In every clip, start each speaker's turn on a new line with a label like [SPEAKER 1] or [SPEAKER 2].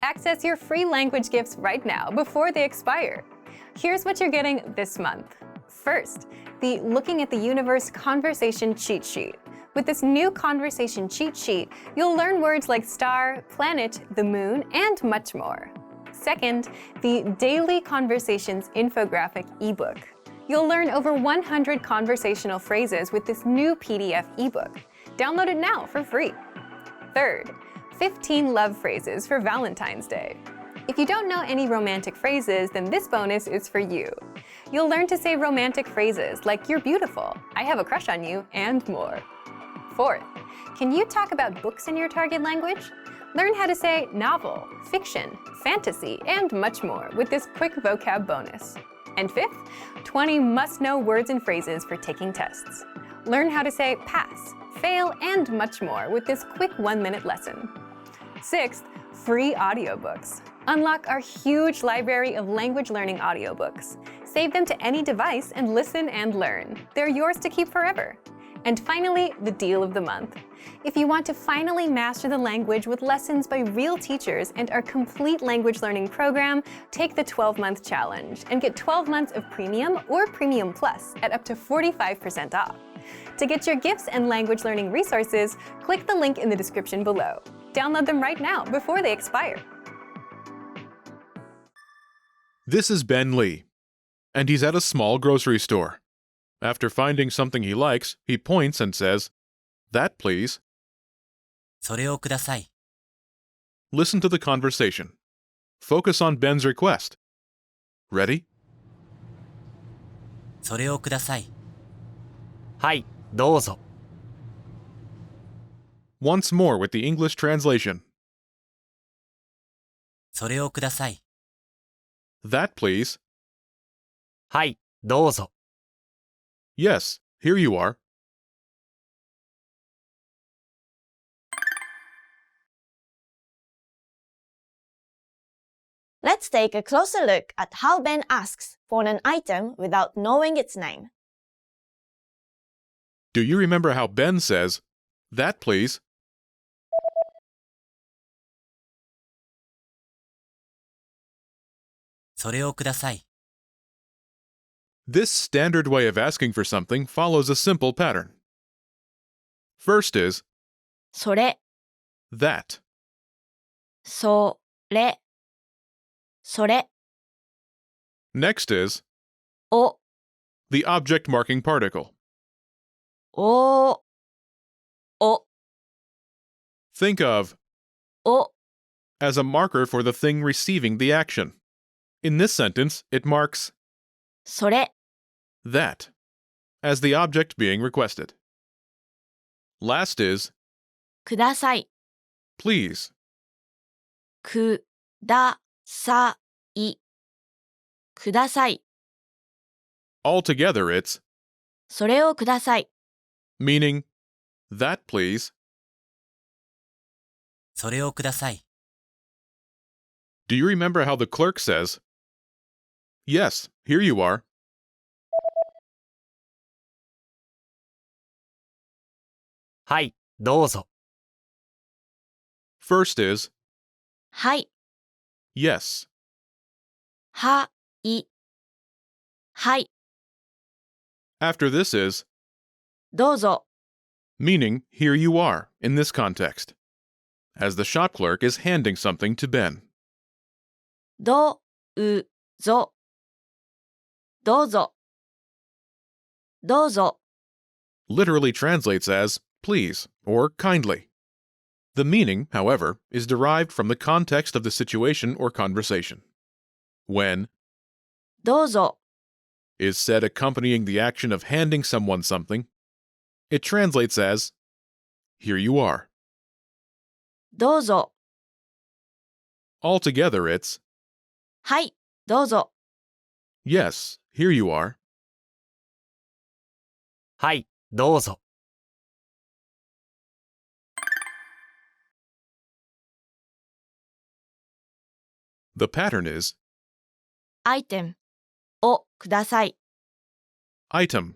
[SPEAKER 1] Access your free language gifts right now before they expire. Here's what you're getting this month. First, the Looking at the Universe Conversation Cheat Sheet. With this new conversation cheat sheet, you'll learn words like star, planet, the moon, and much more. Second, the Daily Conversations Infographic ebook. You'll learn over 100 conversational phrases with this new PDF ebook. Download it now for free. Third, 15 love phrases for Valentine's Day. If you don't know any romantic phrases, then this bonus is for you. You'll learn to say romantic phrases like "you're beautiful," "I have a crush on you," and more. Fourth, can you talk about books in your target language? Learn how to say novel, fiction, fantasy, and much more with this quick vocab bonus. And fifth, 20 must-know words and phrases for taking tests. Learn how to say pass, fail, and much more with this quick 1-minute lesson. Sixth, free audiobooks. Unlock our huge library of language learning audiobooks. Save them to any device and listen and learn. They're yours to keep forever. And finally, the deal of the month. If you want to finally master the language with lessons by real teachers and our complete language learning program, take the 12-month challenge and get 12 months of Premium or Premium Plus at up to 45% off. To get your gifts and language learning resources, click the link in the description below. Download them right now before they expire.
[SPEAKER 2] This is Ben Lee, and he's at a small grocery store. After finding something he likes, he points and says, "That, please."
[SPEAKER 3] それをください。
[SPEAKER 2] Listen to the conversation. Focus on Ben's request. Ready?
[SPEAKER 3] それをください。はい、どうぞ。
[SPEAKER 2] Once more with the English translation.
[SPEAKER 3] それをください。
[SPEAKER 2] That, please.
[SPEAKER 3] はい、どうぞ。
[SPEAKER 2] Yes, here you are.
[SPEAKER 4] Let's take a closer look at how Ben asks for an item without knowing its name.
[SPEAKER 2] Do you remember how Ben says, "That, please"?
[SPEAKER 3] それをください。
[SPEAKER 2] This standard way of asking for something follows a simple pattern. First is
[SPEAKER 4] それ、
[SPEAKER 2] that.
[SPEAKER 4] それ、それ、
[SPEAKER 2] Next is
[SPEAKER 4] お、
[SPEAKER 2] the object marking particle.
[SPEAKER 4] お、お、
[SPEAKER 2] Think of
[SPEAKER 4] お、
[SPEAKER 2] as a marker for the thing receiving the action. In this sentence, it marks
[SPEAKER 4] それ、
[SPEAKER 2] that as the object being requested. Last is
[SPEAKER 4] ください、
[SPEAKER 2] please.
[SPEAKER 4] ください、ください、
[SPEAKER 2] Altogether, it's
[SPEAKER 4] それをください、
[SPEAKER 2] meaning that, please.
[SPEAKER 3] それをください。
[SPEAKER 2] Do you remember how the clerk says, "Yes, here you are"?
[SPEAKER 3] はい、どうぞ。
[SPEAKER 2] First is
[SPEAKER 4] はい、
[SPEAKER 2] yes.
[SPEAKER 4] はい、はい、
[SPEAKER 2] After this is
[SPEAKER 4] どうぞ、
[SPEAKER 2] meaning here you are in this context, as the shop clerk is handing something to Ben.
[SPEAKER 4] どうぞ、どうぞ、どうぞ、
[SPEAKER 2] Literally translates as please or kindly. The meaning, however, is derived from the context of the situation or conversation. When
[SPEAKER 4] どうぞ、
[SPEAKER 2] is said accompanying the action of handing someone something, it translates as here you are.
[SPEAKER 4] どうぞ、
[SPEAKER 2] Altogether, it's
[SPEAKER 4] はい、どうぞ、
[SPEAKER 2] yes, here you are.
[SPEAKER 3] はい、どうぞ。
[SPEAKER 2] The pattern is
[SPEAKER 4] アイテムをください、
[SPEAKER 2] item,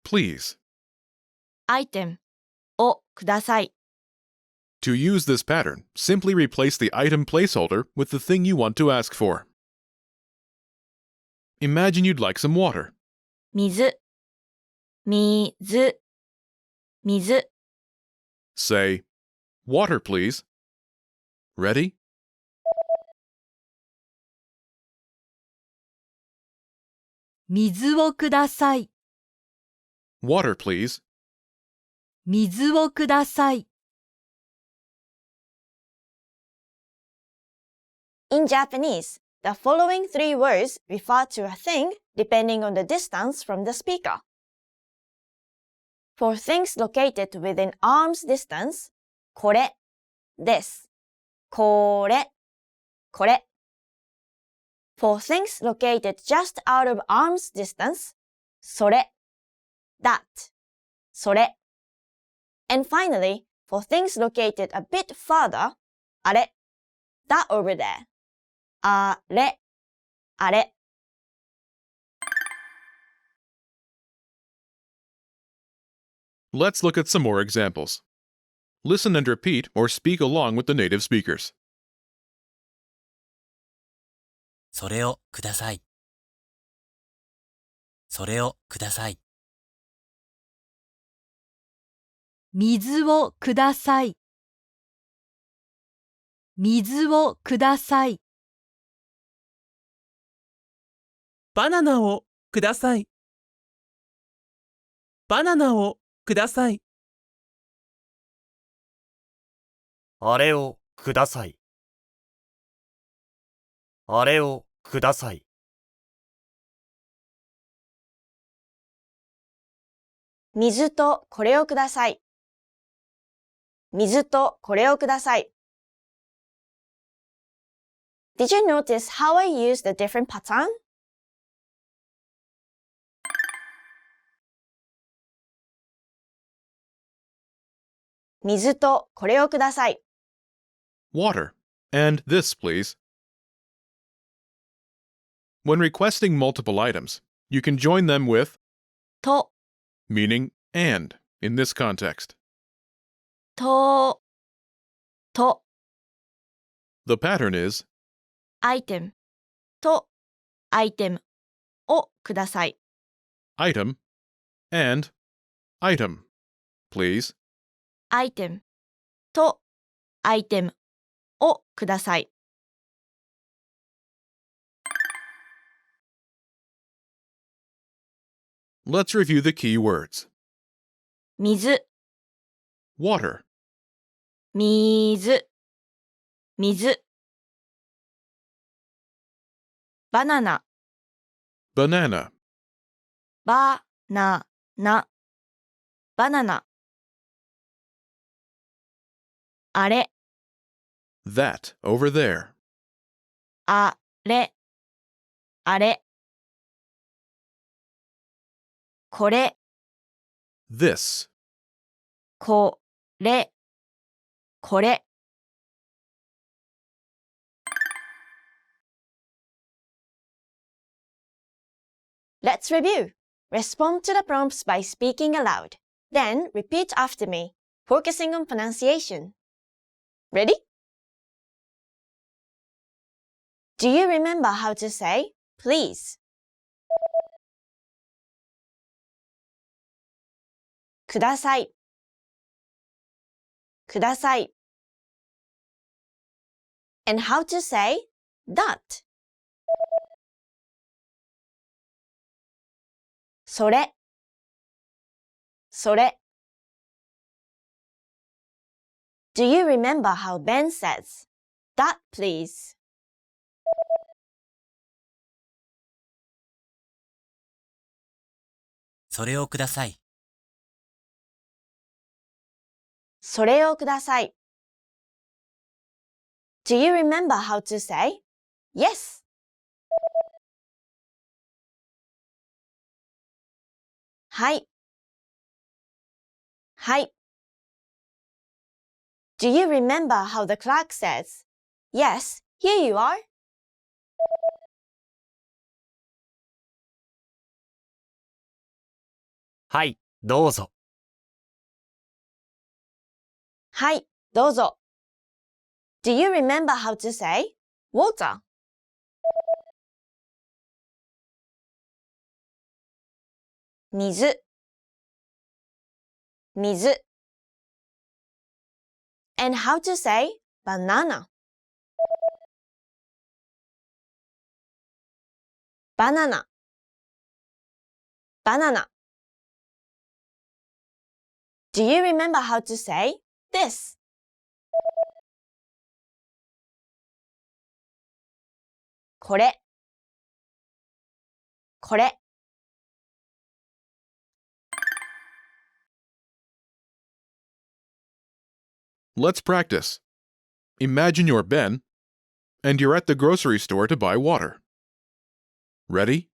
[SPEAKER 2] please.
[SPEAKER 4] アイテムをください。
[SPEAKER 2] To use this pattern, simply replace the item placeholder with the thing you want to ask for. Imagine you'd like some water.
[SPEAKER 4] 水、水、水。
[SPEAKER 2] Say, water please. Ready?
[SPEAKER 5] 水をください。
[SPEAKER 2] Water please.
[SPEAKER 5] 水をください。
[SPEAKER 4] In Japanese, the following three words refer to a thing depending on the distance from the speaker. For things located within arm's distance, これです。これ、これ。For things located just out of arm's distance, それ、that, それ。And finally, for things located a bit further, あれ、that over there, あれ、あれ。
[SPEAKER 2] Let's look at some more examples. Listen and repeat or speak along with the native speakers.
[SPEAKER 3] それをください。それをください。
[SPEAKER 5] 水をください。水をください。
[SPEAKER 6] バナナをください。バナナをください。
[SPEAKER 3] あれをください。あれをください。
[SPEAKER 4] 水とこれをください。水とこれをください。Did you notice how I used a different pattern? 水とこれをください。
[SPEAKER 2] Water. And this, please. When requesting multiple items, you can join them with
[SPEAKER 5] と、
[SPEAKER 2] meaning and in this context.
[SPEAKER 5] と、と、
[SPEAKER 2] The pattern is
[SPEAKER 5] アイテム、と、アイテムをください。
[SPEAKER 2] item and item, please.
[SPEAKER 5] アイテム、と、アイテムをください。
[SPEAKER 2] Let's review the key words.
[SPEAKER 5] 水、
[SPEAKER 2] Water,
[SPEAKER 5] 水、水。バナナ、
[SPEAKER 2] banana,
[SPEAKER 5] バナナ、バナナ。あれ、
[SPEAKER 2] that over there,
[SPEAKER 5] あれ、あれ。これ、
[SPEAKER 2] this,
[SPEAKER 5] これ、これ。
[SPEAKER 4] Let's review. Respond to the prompts by speaking aloud. Then repeat after me, focusing on pronunciation. Ready? Do you remember how to say please? ください。ください。And how to say that? それ。それ。Do you remember how Ben says, that please?
[SPEAKER 3] それをください。
[SPEAKER 4] それをください。Do you remember how to say, yes? はい。はい。Do you remember how the clerk says, yes, here you are?
[SPEAKER 3] はい、どうぞ。
[SPEAKER 4] はい、どうぞ。Do you remember how to say water? 水、水。And how to say banana? Banana, banana. Do you remember how to say this? これ、これ。
[SPEAKER 2] Let's practice. Imagine you're Ben, and you're at the grocery store to buy water. Ready?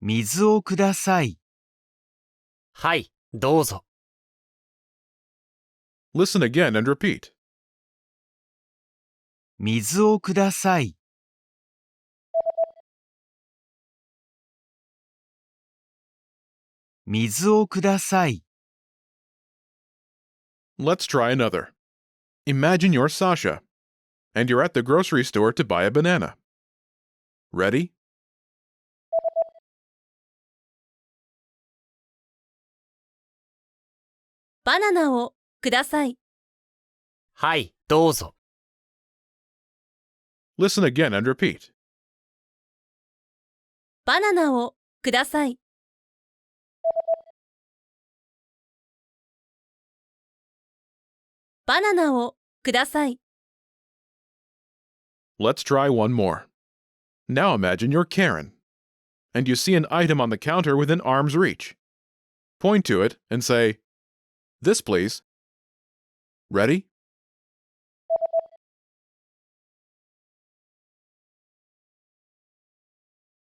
[SPEAKER 3] 水をください。はい、どうぞ。
[SPEAKER 2] Listen again and repeat.
[SPEAKER 3] 水をください。水をください。
[SPEAKER 2] Let's try another. Imagine you're Sasha, and you're at the grocery store to buy a banana. Ready?
[SPEAKER 5] バナナをください。
[SPEAKER 3] はい、どうぞ。
[SPEAKER 2] Listen again and repeat.
[SPEAKER 5] バナナをください。バナナをください。
[SPEAKER 2] Let's try one more. Now imagine you're Karen, and you see an item on the counter within arm's reach. Point to it and say, "This, please." Ready?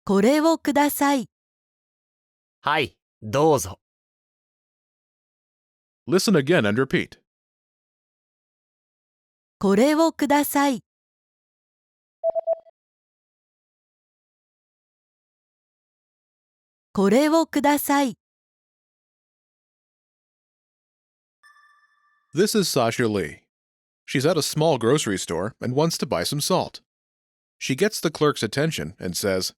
[SPEAKER 5] これをください。
[SPEAKER 3] はい、どうぞ。
[SPEAKER 2] Listen again and repeat.
[SPEAKER 5] これをください。これをください。
[SPEAKER 2] This is Sasha Lee. She's at a small grocery store and wants to buy some salt. She gets the clerk's attention and says,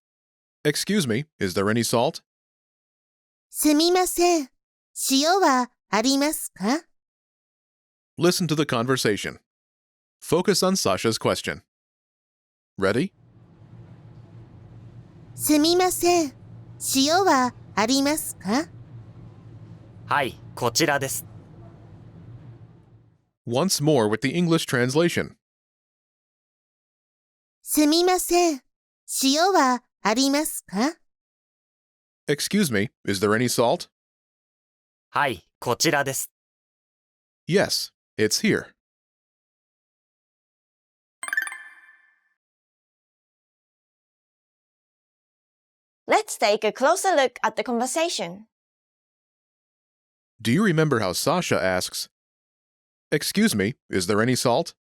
[SPEAKER 2] "Excuse me, is there any salt?"
[SPEAKER 7] すみません。塩はありますか？
[SPEAKER 2] Listen to the conversation. Focus on Sasha's question. Ready?
[SPEAKER 7] すみません。塩はありますか？
[SPEAKER 3] はい、こちらです。
[SPEAKER 2] Once more with the English translation.
[SPEAKER 7] すみません。塩はありますか？
[SPEAKER 2] Excuse me, is there any salt?
[SPEAKER 3] はい、こちらです。
[SPEAKER 2] Yes, it's here.
[SPEAKER 4] Let's take a closer look at the conversation.
[SPEAKER 2] Do you remember how Sasha asks, "Excuse me, is there any salt?"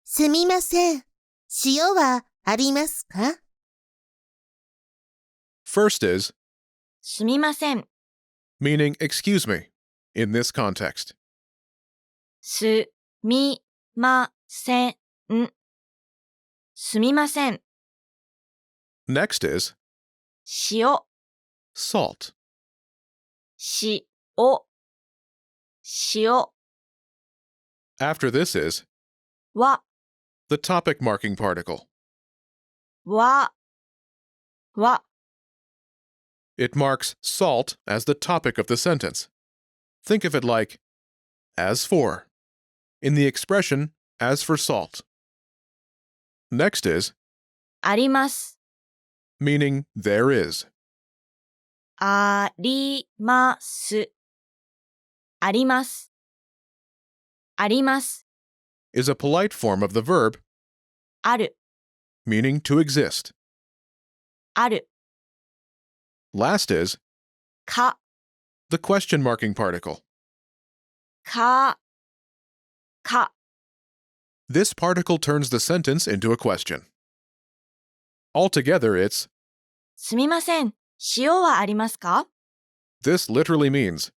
[SPEAKER 7] すみません。塩はありますか？
[SPEAKER 2] First is,
[SPEAKER 5] すみません。
[SPEAKER 2] meaning excuse me, in this context.
[SPEAKER 5] すみません。すみません。
[SPEAKER 2] Next is,
[SPEAKER 5] 塩、
[SPEAKER 2] salt.
[SPEAKER 5] 塩、塩
[SPEAKER 2] After this is,
[SPEAKER 5] は、
[SPEAKER 2] the topic marking particle.
[SPEAKER 5] は、は
[SPEAKER 2] It marks salt as the topic of the sentence. Think of it like, as for, in the expression, as for salt. Next is,
[SPEAKER 5] あります。
[SPEAKER 2] meaning there is.
[SPEAKER 5] あります。あります。あります。
[SPEAKER 2] Is a polite form of the verb,
[SPEAKER 5] ある、
[SPEAKER 2] meaning to exist.
[SPEAKER 5] ある。
[SPEAKER 2] Last is,
[SPEAKER 5] か、
[SPEAKER 2] the question marking particle.
[SPEAKER 5] か、か
[SPEAKER 2] This particle turns the sentence into a question. Altogether, it's
[SPEAKER 5] すみません、塩はありますか？
[SPEAKER 2] This literally means,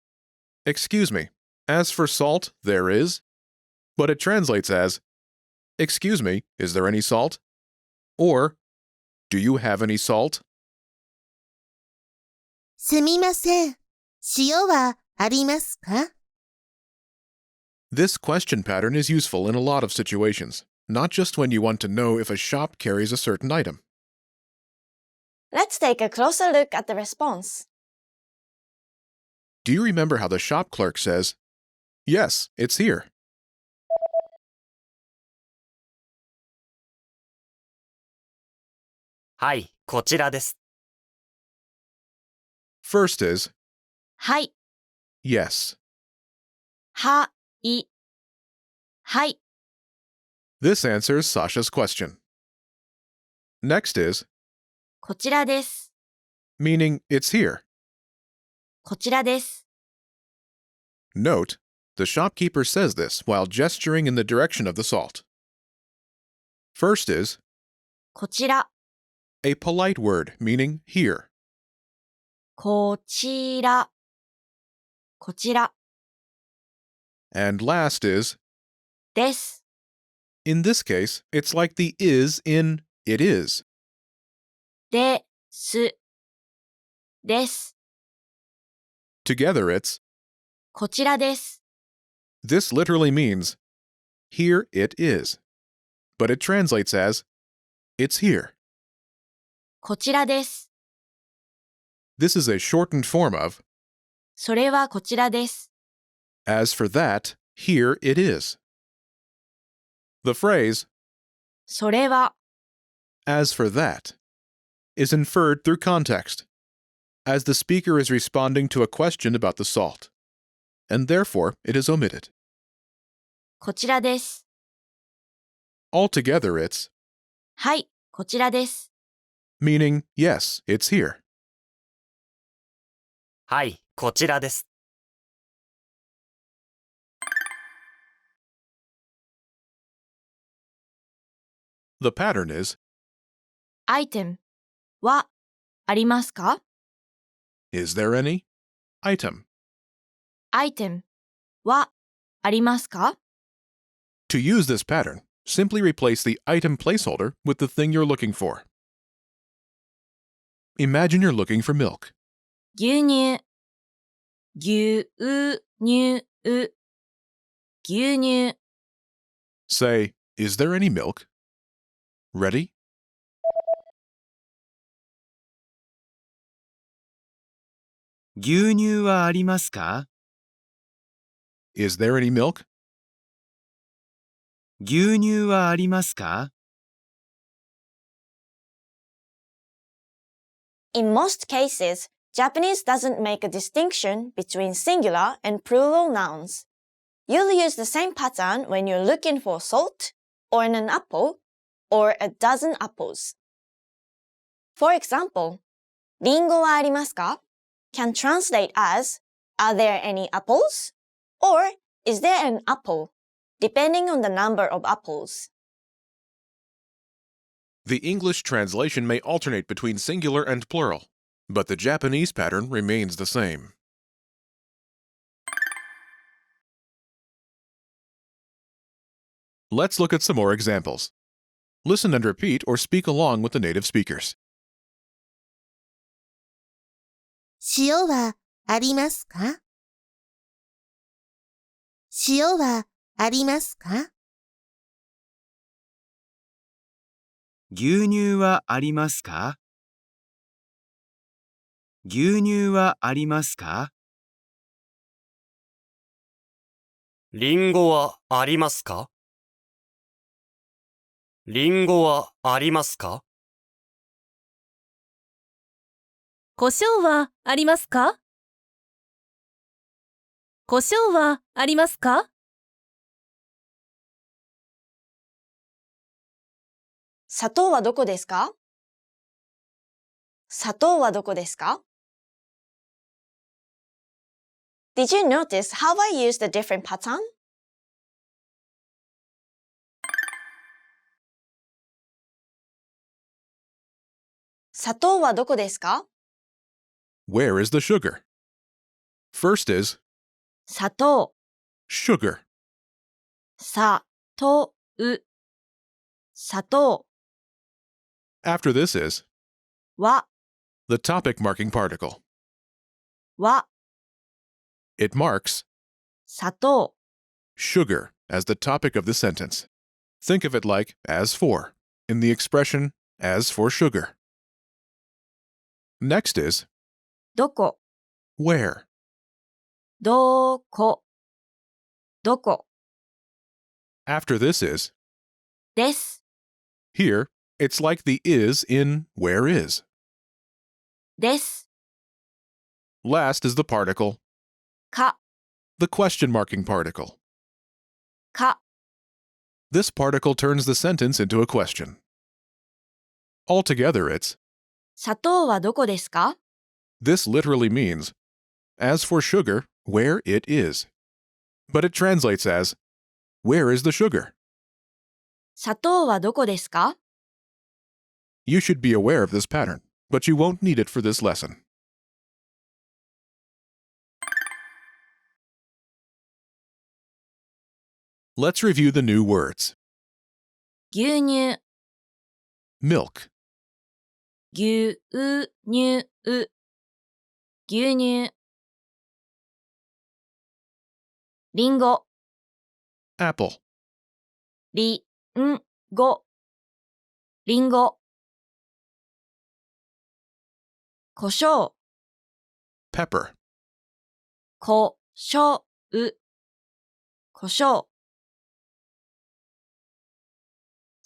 [SPEAKER 2] excuse me, as for salt, there is, but it translates as, excuse me, is there any salt? Or, do you have any salt?
[SPEAKER 7] すみません。塩はありますか？
[SPEAKER 2] This question pattern is useful in a lot of situations, not just when you want to know if a shop carries a certain item.
[SPEAKER 4] Let's take a closer look at the response.
[SPEAKER 2] Do you remember how the shop clerk says, yes, it's here?
[SPEAKER 3] はい、こちらです。
[SPEAKER 2] First is,
[SPEAKER 5] はい、
[SPEAKER 2] yes.
[SPEAKER 5] はい、はい、
[SPEAKER 2] This answers Sasha's question. Next is,
[SPEAKER 5] こちらです。
[SPEAKER 2] meaning it's here.
[SPEAKER 5] こちらです。
[SPEAKER 2] Note, the shopkeeper says this while gesturing in the direction of the salt. First is,
[SPEAKER 5] こちら、
[SPEAKER 2] a polite word meaning here.
[SPEAKER 5] こちら、こちら、
[SPEAKER 2] And last is,
[SPEAKER 5] です。
[SPEAKER 2] in this case, it's like the is in it is.
[SPEAKER 5] です。です。
[SPEAKER 2] Together it's,
[SPEAKER 5] こちらです。
[SPEAKER 2] this literally means, here it is. But it translates as, it's here.
[SPEAKER 5] こちらです。
[SPEAKER 2] This is a shortened form of,
[SPEAKER 5] それはこちらです。
[SPEAKER 2] as for that, here it is. The phrase,
[SPEAKER 5] それは、
[SPEAKER 2] as for that, is inferred through context, as the speaker is responding to a question about the salt, and therefore it is omitted.
[SPEAKER 5] こちらです。
[SPEAKER 2] Altogether it's,
[SPEAKER 5] はい、こちらです。
[SPEAKER 2] meaning yes, it's here.
[SPEAKER 3] はい、こちらです。
[SPEAKER 2] The pattern is,
[SPEAKER 5] アイテムはありますか？
[SPEAKER 2] is there any? Item.
[SPEAKER 5] アイテムはありますか？
[SPEAKER 2] To use this pattern, simply replace the item placeholder with the thing you're looking for. Imagine you're looking for milk.
[SPEAKER 5] 牛乳、牛乳、牛乳、
[SPEAKER 2] Say, is there any milk? Ready?
[SPEAKER 3] 牛乳はありますか？
[SPEAKER 2] Is there any milk?
[SPEAKER 3] 牛乳はありますか？
[SPEAKER 4] In most cases, Japanese doesn't make a distinction between singular and plural nouns. You'll use the same pattern when you're looking for salt, or an apple, or a dozen apples. For example, リンゴはありますか can translate as, are there any apples? Or, is there an apple? Depending on the number of apples.
[SPEAKER 2] The English translation may alternate between singular and plural, but the Japanese pattern remains the same. Let's look at some more examples. Listen and repeat or speak along with the native speakers.
[SPEAKER 7] 塩はありますか？塩はありますか？
[SPEAKER 3] 牛乳はありますか？牛乳はありますか？
[SPEAKER 8] リンゴはありますか？リンゴはありますか？
[SPEAKER 9] 胡椒はありますか？胡椒はありますか？
[SPEAKER 4] 砂糖はどこですか砂糖はどこですか Did you notice how I used a different pattern? 砂糖はどこですか？
[SPEAKER 2] Where is the sugar? First is
[SPEAKER 5] 砂糖、
[SPEAKER 2] sugar.
[SPEAKER 5] さ、と、う。砂糖
[SPEAKER 2] After this is
[SPEAKER 5] は、
[SPEAKER 2] the topic marking particle.
[SPEAKER 5] は、
[SPEAKER 2] It marks
[SPEAKER 5] 砂糖、
[SPEAKER 2] sugar as the topic of the sentence. Think of it like as for in the expression as for sugar. Next is
[SPEAKER 5] どこ、
[SPEAKER 2] where.
[SPEAKER 5] どこ、どこ
[SPEAKER 2] After this is
[SPEAKER 5] です、
[SPEAKER 2] here, it's like the is in where is.
[SPEAKER 5] です、
[SPEAKER 2] Last is the particle,
[SPEAKER 5] か、
[SPEAKER 2] the question marking particle.
[SPEAKER 5] か、
[SPEAKER 2] This particle turns the sentence into a question. Altogether, it's
[SPEAKER 5] 砂糖はどこですか？
[SPEAKER 2] this literally means as for sugar, where it is. But it translates as where is the sugar?
[SPEAKER 5] 砂糖はどこですか？
[SPEAKER 2] You should be aware of this pattern, but you won't need it for this lesson. Let's review the new words.
[SPEAKER 5] 牛乳、
[SPEAKER 2] Milk,
[SPEAKER 5] 牛乳、牛乳。りんご、
[SPEAKER 2] apple,
[SPEAKER 5] りんご、りんご。胡椒、
[SPEAKER 2] pepper,
[SPEAKER 5] こしょう、胡椒。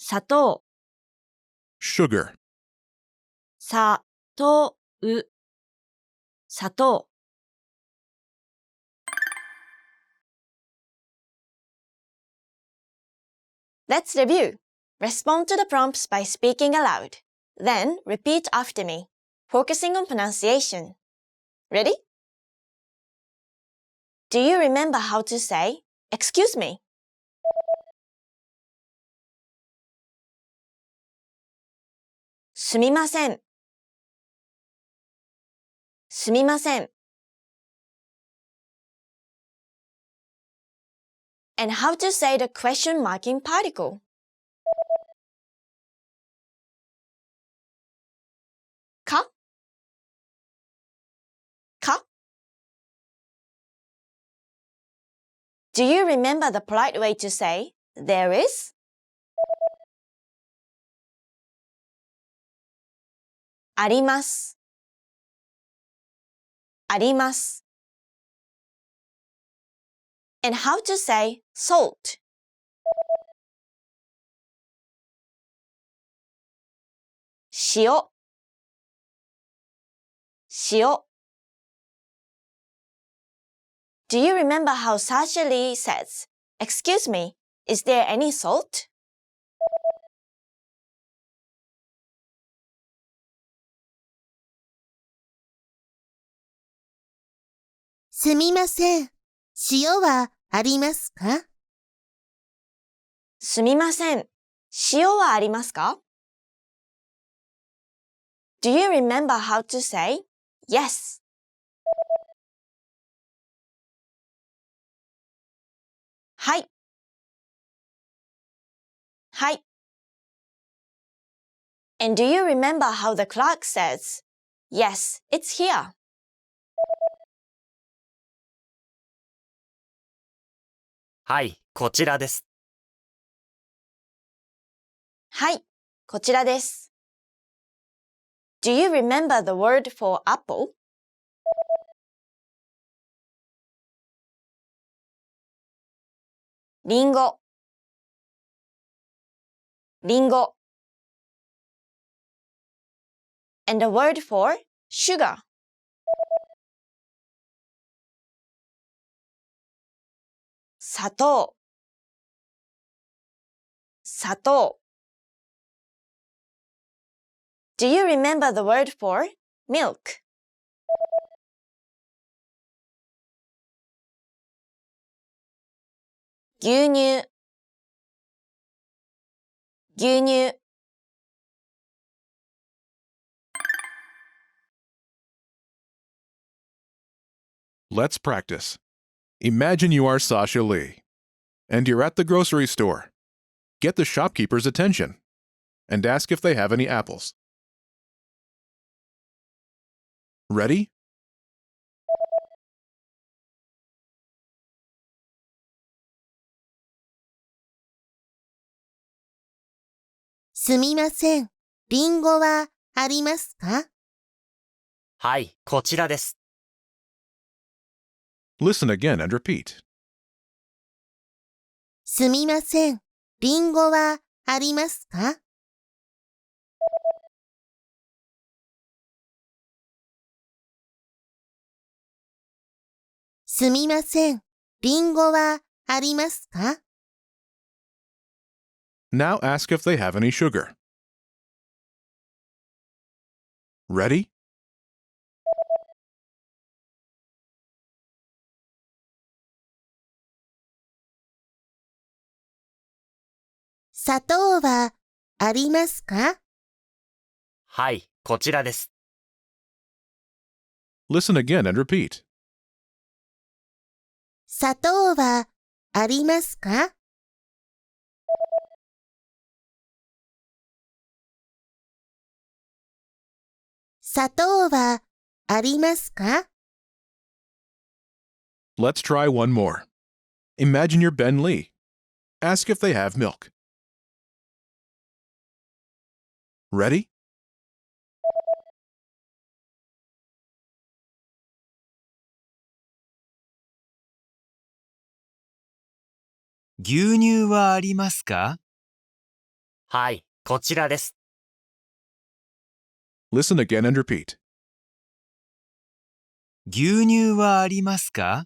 [SPEAKER 5] 砂糖、
[SPEAKER 2] sugar,
[SPEAKER 5] さとう、砂糖。
[SPEAKER 4] Let's review. Respond to the prompts by speaking aloud. Then repeat after me, focusing on pronunciation. Ready? Do you remember how to say, "Excuse me"? すみません。すみません。And how to say the question marking particle. かか Do you remember the polite way to say, "There is"? あります。あります。And how to say salt. 塩。塩。Do you remember how Sasha Lee says, "Excuse me, is there any salt"?
[SPEAKER 7] すみません。塩はありますか？
[SPEAKER 4] すみません。塩はありますか？ Do you remember how to say yes? はい。はい。And do you remember how the clerk says, "Yes, it's here"?
[SPEAKER 8] はい、こちらです。
[SPEAKER 4] はい、こちらです。Do you remember the word for apple? りんご。りんご。And the word for sugar. 砂糖。砂糖。Do you remember the word for milk? 牛乳。牛乳。
[SPEAKER 2] Let's practice. Imagine you are Sasha Lee, and you're at the grocery store. Get the shopkeeper's attention and ask if they have any apples. Ready?
[SPEAKER 7] すみません。リンゴはありますか？
[SPEAKER 8] はい、こちらです。
[SPEAKER 2] Listen again and repeat.
[SPEAKER 7] すみません。リンゴはありますか？すみません。リンゴはありますか？
[SPEAKER 2] Now ask if they have any sugar. Ready?
[SPEAKER 7] 砂糖はありますか？
[SPEAKER 8] はい、こちらです。
[SPEAKER 2] Listen again and repeat.
[SPEAKER 7] 砂糖はありますか？砂糖はありますか？
[SPEAKER 2] Let's try one more. Imagine you're Ben Lee. Ask if they have milk. Ready?
[SPEAKER 3] 牛乳はありますか？
[SPEAKER 8] はい、こちらです。
[SPEAKER 2] Listen again and repeat.
[SPEAKER 3] 牛乳はありますか？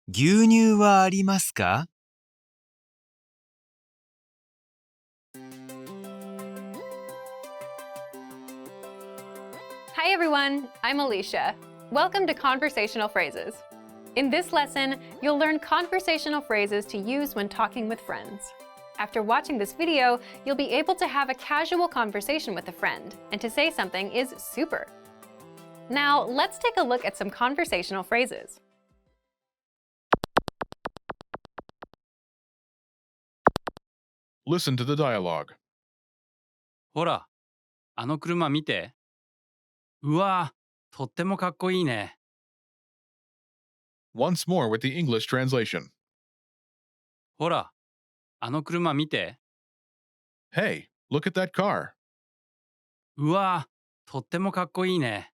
[SPEAKER 3] 牛乳はありますか？
[SPEAKER 1] Hi everyone, I'm Alicia. Welcome to Conversational Phrases. In this lesson, you'll learn conversational phrases to use when talking with friends. After watching this video, you'll be able to have a casual conversation with a friend, and to say something is super. Now, let's take a look at some conversational phrases.
[SPEAKER 2] Listen to the dialogue.
[SPEAKER 10] ほら、あの車見て。うわぁ、とってもかっこいいね。
[SPEAKER 2] Once more with the English translation.
[SPEAKER 10] ほら、あの車見て。
[SPEAKER 2] Hey, look at that car.
[SPEAKER 10] うわぁ、とってもかっこいいね。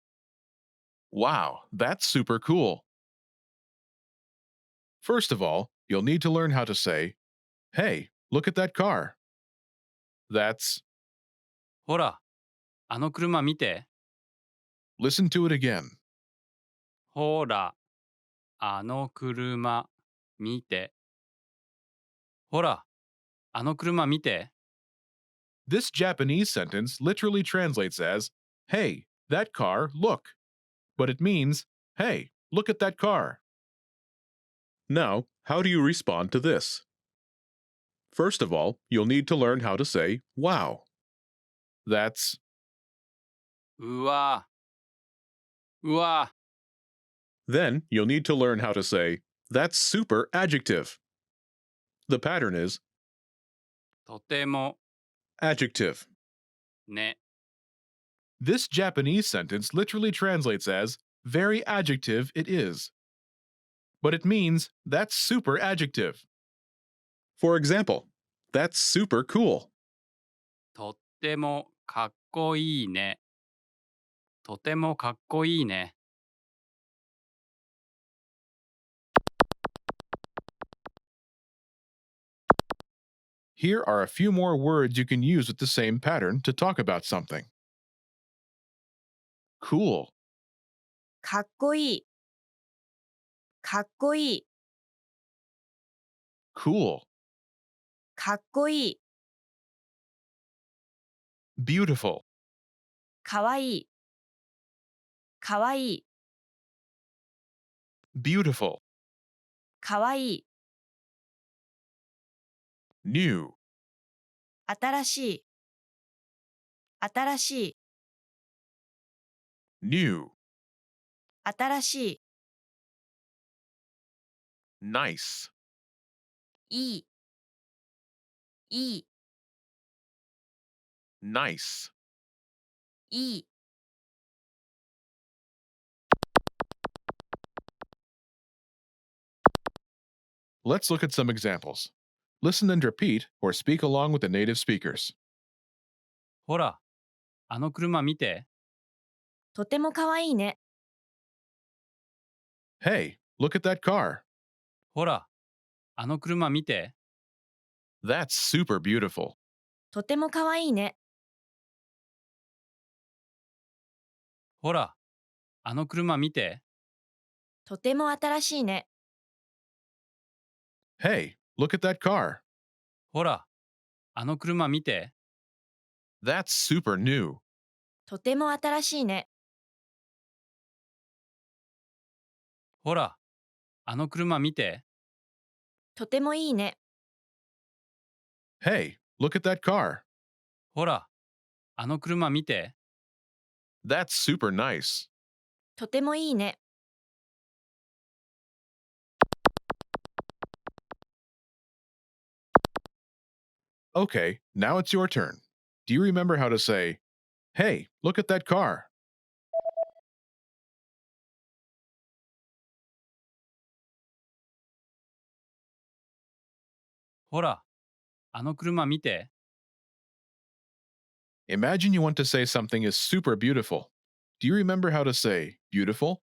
[SPEAKER 2] Wow, that's super cool. First of all, you'll need to learn how to say, Hey, look at that car. That's,
[SPEAKER 10] ほら、あの車見て。
[SPEAKER 2] listen to it again.
[SPEAKER 10] ほら、あの車見て。ほら、あの車見て。
[SPEAKER 2] This Japanese sentence literally translates as, Hey, that car, look. But it means, Hey, look at that car. Now, how do you respond to this? First of all, you'll need to learn how to say, Wow. That's,
[SPEAKER 10] うわぁ、うわぁ。
[SPEAKER 2] then you'll need to learn how to say, That's super adjective. The pattern is
[SPEAKER 10] とても
[SPEAKER 2] adjective.
[SPEAKER 10] ね。
[SPEAKER 2] This Japanese sentence literally translates as, Very adjective it is. But it means, That's super adjective. For example, That's super cool.
[SPEAKER 10] とってもかっこいいね。とてもかっこいいね。
[SPEAKER 2] Here are a few more words you can use with the same pattern to talk about something. Cool,
[SPEAKER 5] かっこいい。かっこいい。
[SPEAKER 2] cool,
[SPEAKER 5] かっこいい。
[SPEAKER 2] beautiful,
[SPEAKER 5] かわいい。かわいい。
[SPEAKER 2] beautiful,
[SPEAKER 5] かわいい。
[SPEAKER 2] new,
[SPEAKER 5] 新しい。新しい、
[SPEAKER 2] new,
[SPEAKER 5] 新しい、
[SPEAKER 2] nice,
[SPEAKER 5] いい、いい、
[SPEAKER 2] nice.
[SPEAKER 5] いい。
[SPEAKER 2] Let's look at some examples. Listen and repeat or speak along with the native speakers.
[SPEAKER 10] ほら、あの車見て。
[SPEAKER 5] とてもかわいいね。
[SPEAKER 2] Hey, look at that car.
[SPEAKER 10] ほら、あの車見て。
[SPEAKER 2] That's super beautiful.
[SPEAKER 5] とてもかわいいね。
[SPEAKER 10] ほら、あの車見て。
[SPEAKER 5] とても新しいね。
[SPEAKER 2] Hey, look at that car.
[SPEAKER 10] ほら、あの車見て。
[SPEAKER 2] That's super new.
[SPEAKER 5] とても新しいね。
[SPEAKER 10] ほら、あの車見て。
[SPEAKER 5] とてもいいね。
[SPEAKER 2] Hey, look at that car.
[SPEAKER 10] ほら、あの車見て。
[SPEAKER 2] That's super nice.
[SPEAKER 5] とてもいいね。
[SPEAKER 2] Okay, now it's your turn. Do you remember how to say, Hey, look at that car?
[SPEAKER 10] 「ほら、あの車見て。
[SPEAKER 2] Imagine you want to say something is super beautiful. Do you remember how to say beautiful?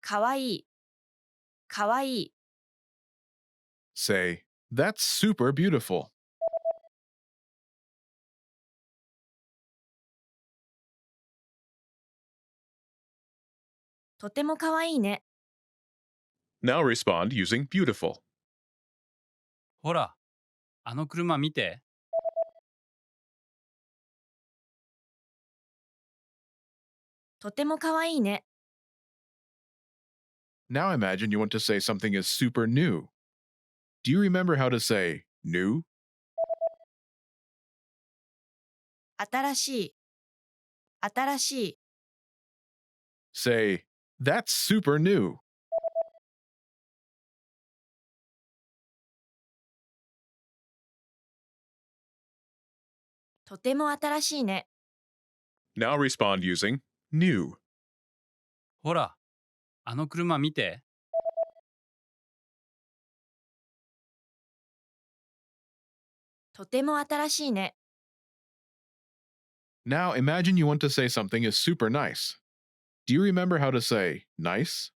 [SPEAKER 5] かわいい。かわいい。
[SPEAKER 2] Say, That's super beautiful.
[SPEAKER 5] とてもかわいいね。
[SPEAKER 2] Now respond using beautiful.
[SPEAKER 10] ほら、あの車見て。
[SPEAKER 5] とてもかわいいね。
[SPEAKER 2] Now imagine you want to say something is super new. Do you remember how to say new?
[SPEAKER 5] 新しい。新しい。
[SPEAKER 2] Say, That's super new.
[SPEAKER 5] とても新しいね。
[SPEAKER 2] Now respond using new.
[SPEAKER 10] ほら、あの車見て。
[SPEAKER 5] とても新しいね。
[SPEAKER 2] Now imagine you want to say something is super nice. Do you remember how to say nice?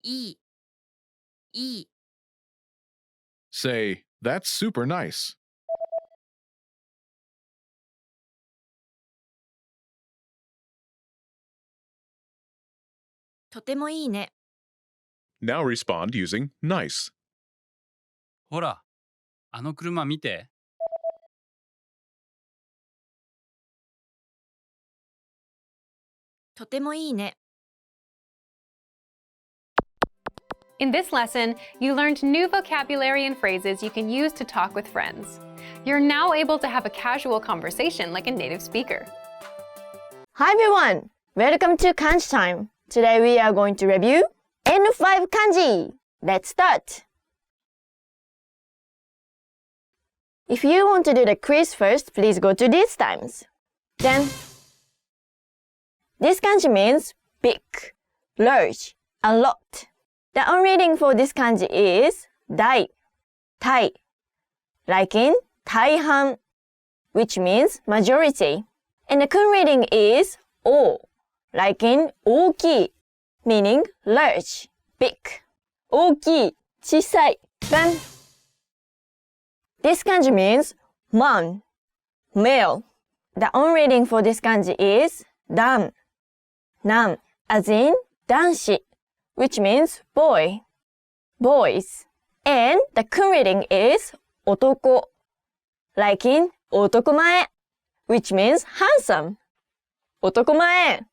[SPEAKER 5] いい。いい。
[SPEAKER 2] Say, That's super nice.
[SPEAKER 5] とてもいいね。
[SPEAKER 2] Now respond using nice.
[SPEAKER 10] ほら、あの車見て。
[SPEAKER 5] とてもいいね。
[SPEAKER 1] In this lesson, you learned new vocabulary and phrases you can use to talk with friends. You're now able to have a casual conversation like a native speaker.
[SPEAKER 4] Hi everyone! Welcome to Kanji time. Today we are going to review N5 Kanji. Let's start! If you want to do the quiz first, please go to these times. Then, this kanji means big, large, a lot. The on-reading for this kanji is dai, tai, like in taihan, which means majority. And the kun-reading is o, like in oki, meaning large, big. Oki, chisai. Then, this kanji means man, male. The on-reading for this kanji is dan, nan, as in danshi, which means boy, boys. And the kun reading is otoko, like in otokomae, which means handsome. Otokomae.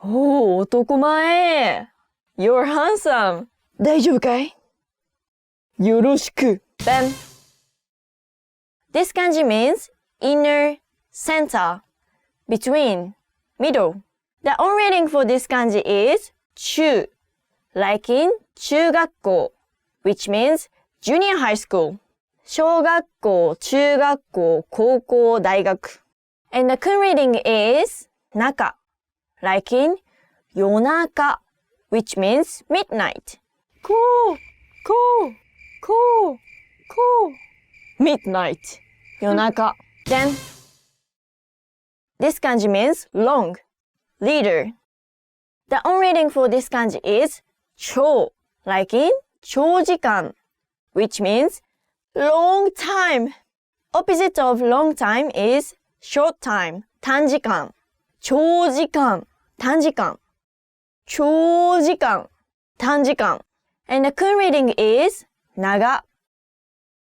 [SPEAKER 4] Oh, otokomae. You're handsome. 大丈夫かい? よろしく. Then, This kanji means inner, center, between, middle. The on reading for this kanji is 中, like in 中学校, which means junior high school. 小学校、中学校、高校、大学. And the kun reading is 中, like in 夜中, which means midnight. Cool. Midnight. 夜中. Then, this kanji means long, leader. The on reading for this kanji is 長, like in 長時間, which means long time. Opposite of long time is short time, 短時間. 長時間, 短時間. 長時間, 短時間. And the kun reading is 長,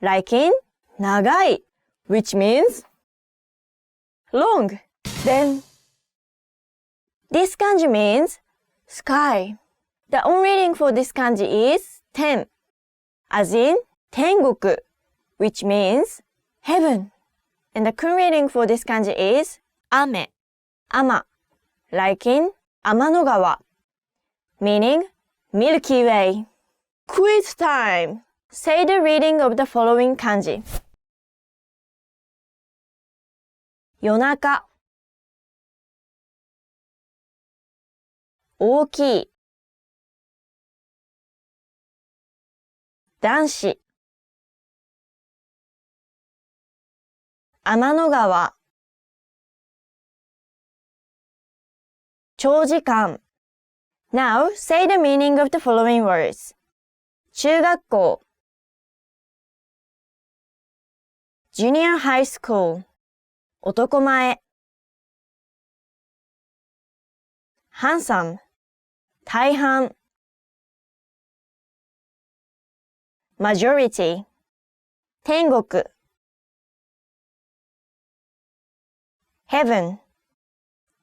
[SPEAKER 4] like in 長い, which means long. Then, this kanji means sky. The on reading for this kanji is 天, as in 天国, which means heaven. And the kun reading for this kanji is
[SPEAKER 5] 雨、
[SPEAKER 4] ama, like in 天の川, meaning Milky Way. Quiz time! Say the reading of the following kanji. 夜中、大きい、男子、天の川、長時間。Now say the meaning of the following words. 中学校、Junior High School、男前、handsome、大半、majority、天国、heaven、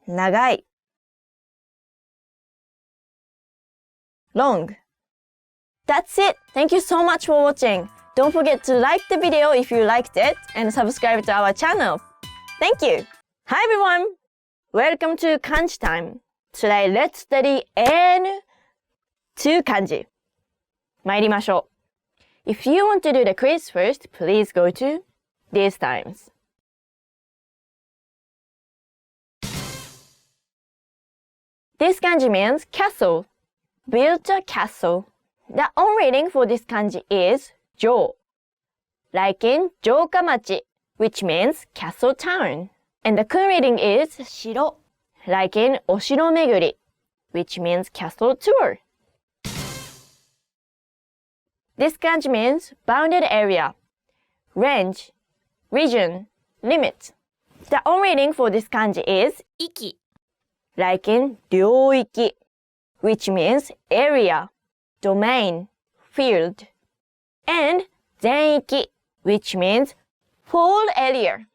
[SPEAKER 4] 長い、long. That's it! Thank you so much for watching. Don't forget to like the video if you liked it and subscribe to our channel. Thank you! Hi everyone! Welcome to Kanji time. Today let's study N2 kanji. 参りましょう. If you want to do the quiz first, please go to these times. This kanji means castle. Built a castle. The on reading for this kanji is 城, like in 城下町, which means castle town. And the kun reading is 城, like in お城巡り, which means castle tour. This kanji means bounded area, range, region, limit. The on reading for this kanji is
[SPEAKER 5] 域、
[SPEAKER 4] like in 領域, which means area, domain, field, and 全域, which means full area.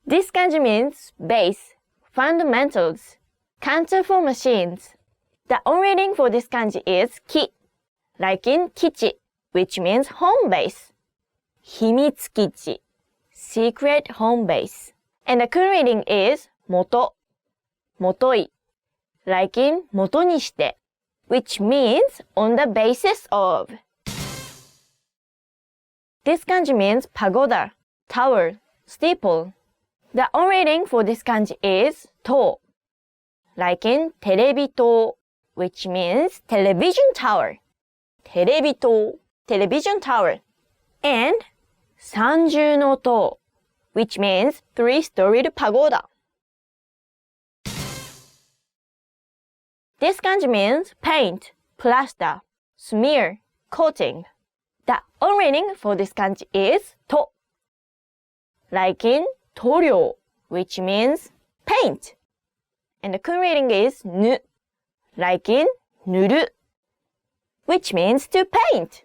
[SPEAKER 4] This kanji means base, fundamentals, counter for machines. The on reading for this kanji is 基, like in 基地, which means home base. 秘密基地, secret home base. And the kun reading is 元, 元い, like in 元にして, which means on the basis of. This kanji means pagoda, tower, steeple. The on reading for this kanji is 塔, like in テレビ塔, which means television tower. テレビ塔, television tower. And 三重の塔, which means three-storied pagoda. This kanji means paint, plaster, smear, coating. The on reading for this kanji is と, like in 塗料, which means paint. And the kun reading is ぬ, like in 塗る, which means to paint.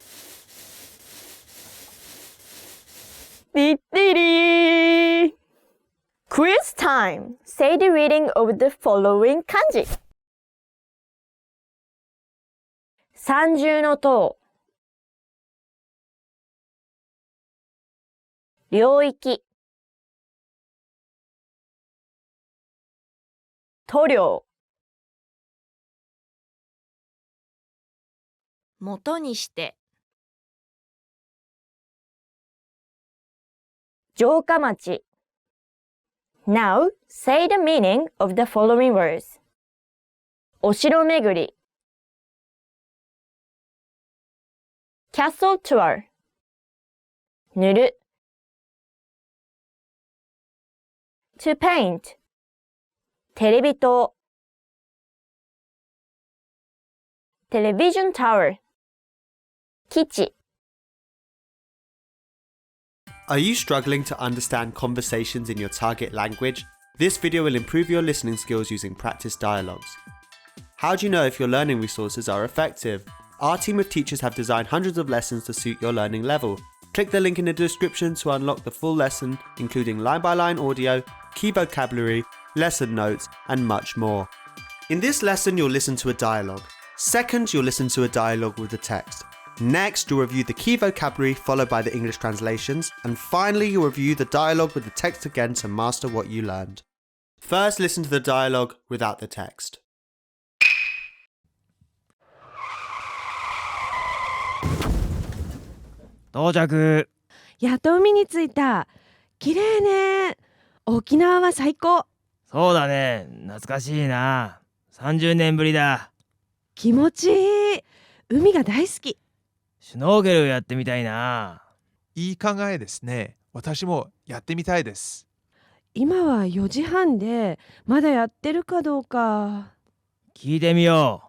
[SPEAKER 4] Quiz time! Say the reading of the following kanji. 三重の塔領域、塗料、
[SPEAKER 5] 元にして、
[SPEAKER 4] 城下町。Now, say the meaning of the following words. お城巡り、Castle tour、塗る、to paint、テレビ塔、television tower、基地。
[SPEAKER 11] Are you struggling to understand conversations in your target language? This video will improve your listening skills using practice dialogues. How do you know if your learning resources are effective? Our team of teachers have designed hundreds of lessons to suit your learning level. Click the link in the description to unlock the full lesson, including line-by-line audio, key vocabulary, lesson notes, and much more. In this lesson, you'll listen to a dialogue. Second, you'll listen to a dialogue with the text. Next, you'll review the key vocabulary followed by the English translations. And finally, you'll review the dialogue with the text again to master what you learned. First, listen to the dialogue without the text.
[SPEAKER 3] 到着。
[SPEAKER 9] やっと海に着いた。綺麗ね。沖縄は最高。
[SPEAKER 3] そうだね。懐かしいな。30年ぶりだ。
[SPEAKER 9] 気持ちいい。海が大好き。
[SPEAKER 3] シュノーケルやってみたいな。
[SPEAKER 2] いい考えですね。私もやってみたいです。
[SPEAKER 9] 今は4時半でまだやってるかどうか。
[SPEAKER 3] 聞いてみよ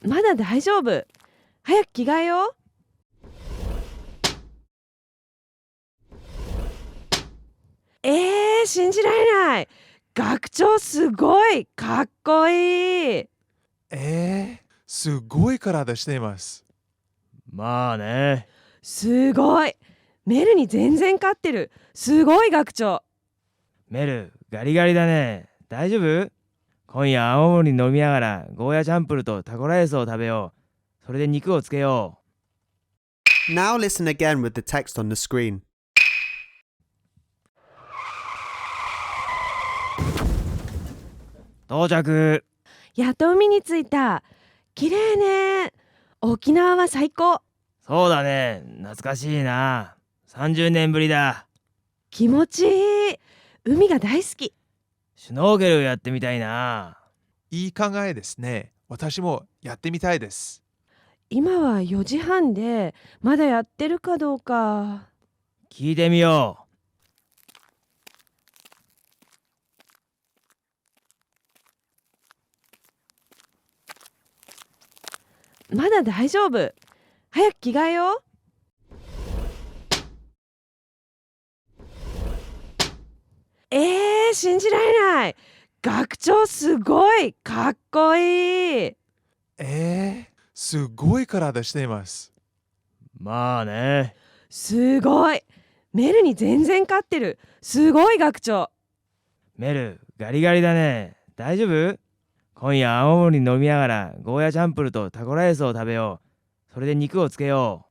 [SPEAKER 9] う。まだ大丈夫。早く着替えよう。信じられない。学長すごいかっこいい。
[SPEAKER 2] すごい体しています。
[SPEAKER 3] まあね。
[SPEAKER 9] すごい。メルに全然勝ってる。すごい学長。
[SPEAKER 3] メル、ガリガリだね。大丈夫？今夜青森に飲みながらゴーヤチャンプルとタコライスを食べよう。それで肉をつけよ
[SPEAKER 11] う。Now listen again with the text on the screen.
[SPEAKER 3] 到着。
[SPEAKER 9] やっと海に着いた。綺麗ね。沖縄は最高。
[SPEAKER 3] そうだね。懐かしいな。30年ぶりだ。
[SPEAKER 9] 気持ちいい。海が大好き。
[SPEAKER 3] シュノーケルやってみたいな。
[SPEAKER 2] いい考えですね。私もやってみたいです。
[SPEAKER 9] 今は4時半でまだやってるかどうか。
[SPEAKER 3] 聞いてみよう。
[SPEAKER 9] まだ大丈夫。早く着替えよう。信じられない。学長すごいかっこいい。
[SPEAKER 2] すごい体しています。
[SPEAKER 3] まあね。
[SPEAKER 9] すごい。メルに全然勝ってる。すごい学長。
[SPEAKER 3] メル、ガリガリだね。大丈夫？今夜青森に飲みながらゴーヤチャンプルとタコライスを食べよう。それで肉をつけよ